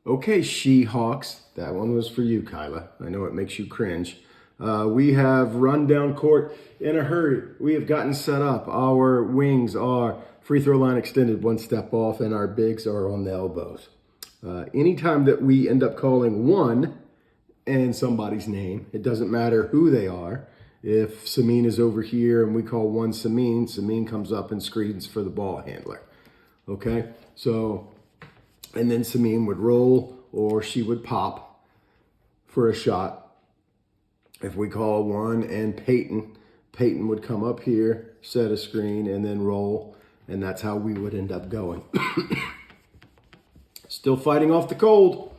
Okay, Seahawks, that one was for you, Kyla. I know it makes you cringe. We have run down court in a hurry. We have gotten set up. Our wings are free throw line extended, one step off, and our bigs are on the elbows. Anytime that we end up calling one and somebody's name, it doesn't matter who they are. If Samin is over here and we call one Samin, Samin comes up and screens for the ball handler. Okay, so, and then Samin would roll or she would pop for a shot. If we call one and Peyton would come up here, set a screen, and then roll, and that's how we would end up going. Still fighting off the cold.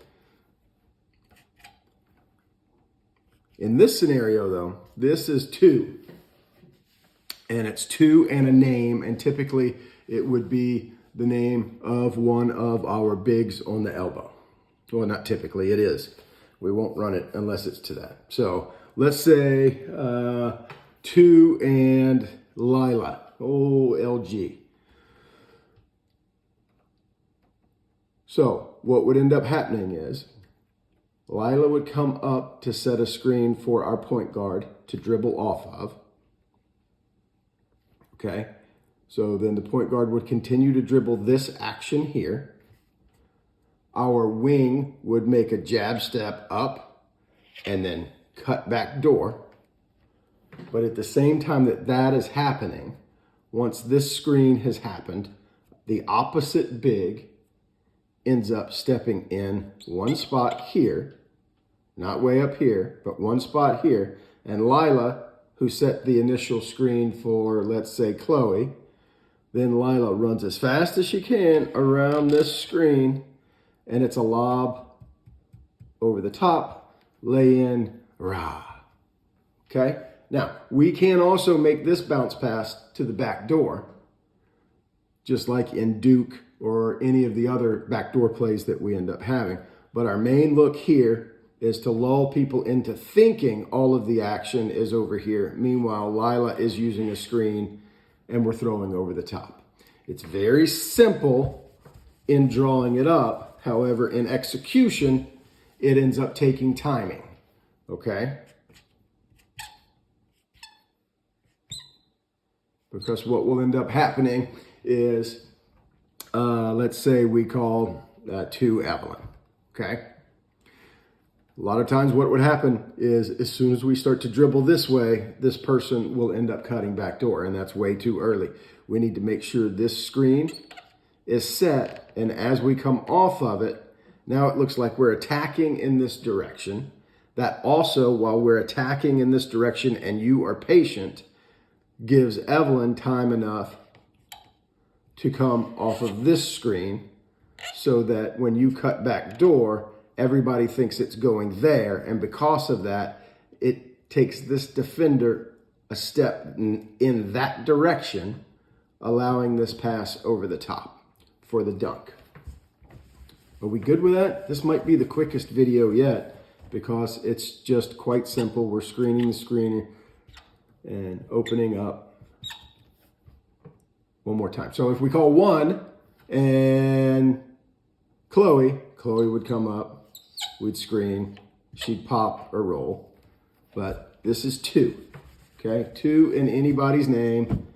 In this scenario, though, this is two. And it's two and a name, and typically it would be the name of one of our bigs on the elbow. Well, not typically, it is. We won't run it unless it's to that. So let's say 2 and Lila, OLG. So what would end up happening is Lila would come up to set a screen for our point guard to dribble off of. Okay, so then the point guard would continue to dribble this action here. Our wing would make a jab step up and then cut back door. But at the same time that that is happening, once this screen has happened, the opposite big ends up stepping in one spot here, not way up here, but one spot here. And Lila, who set the initial screen for, let's say, Chloe, then Lila runs as fast as she can around this screen, and it's a lob over the top, lay in, rah. Okay? Now, we can also make this bounce pass to the back door, just like in Duke or any of the other backdoor plays that we end up having. But our main look here is to lull people into thinking all of the action is over here. Meanwhile, Lila is using a screen and we're throwing over the top. It's very simple in drawing it up. However, in execution, it ends up taking timing, okay? Because what will end up happening is, let's say we call 2 Evelyn, okay? A lot of times what would happen is as soon as we start to dribble this way, this person will end up cutting back door, and that's way too early. We need to make sure this screen is set, and as we come off of it, now it looks like we're attacking in this direction. That also, while we're attacking in this direction and you are patient, gives Evelyn time enough to come off of this screen so that when you cut back door, everybody thinks it's going there, and because of that, it takes this defender a step in that direction, allowing this pass over the top for the dunk. Are we good with that? This might be the quickest video yet because it's just quite simple. We're screening the screener and opening up one more time. So if we call 1 and Chloe would come up, we'd screen, she'd pop or roll. But this is 2, okay? 2 in anybody's name.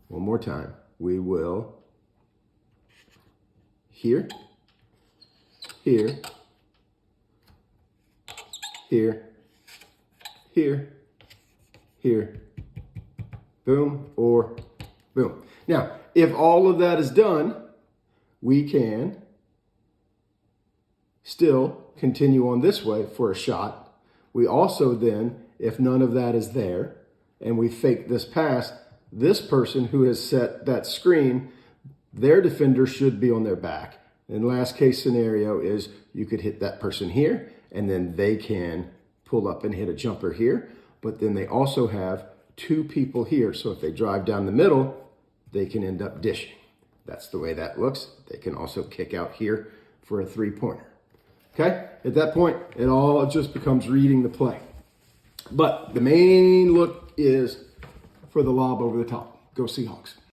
One more time. We will here, here, here, here, here, boom, or boom. Now, if all of that is done, we can still continue on this way for a shot. We also then, if none of that is there, and we fake this pass, this person who has set that screen, their defender should be on their back. And last case scenario is you could hit that person here, and then they can pull up and hit a jumper here. But then they also have 2 people here. So if they drive down the middle, they can end up dishing. That's the way that looks. They can also kick out here for a 3-pointer. Okay? At that point, it all just becomes reading the play. But the main look is for the lob over the top. Go Seahawks.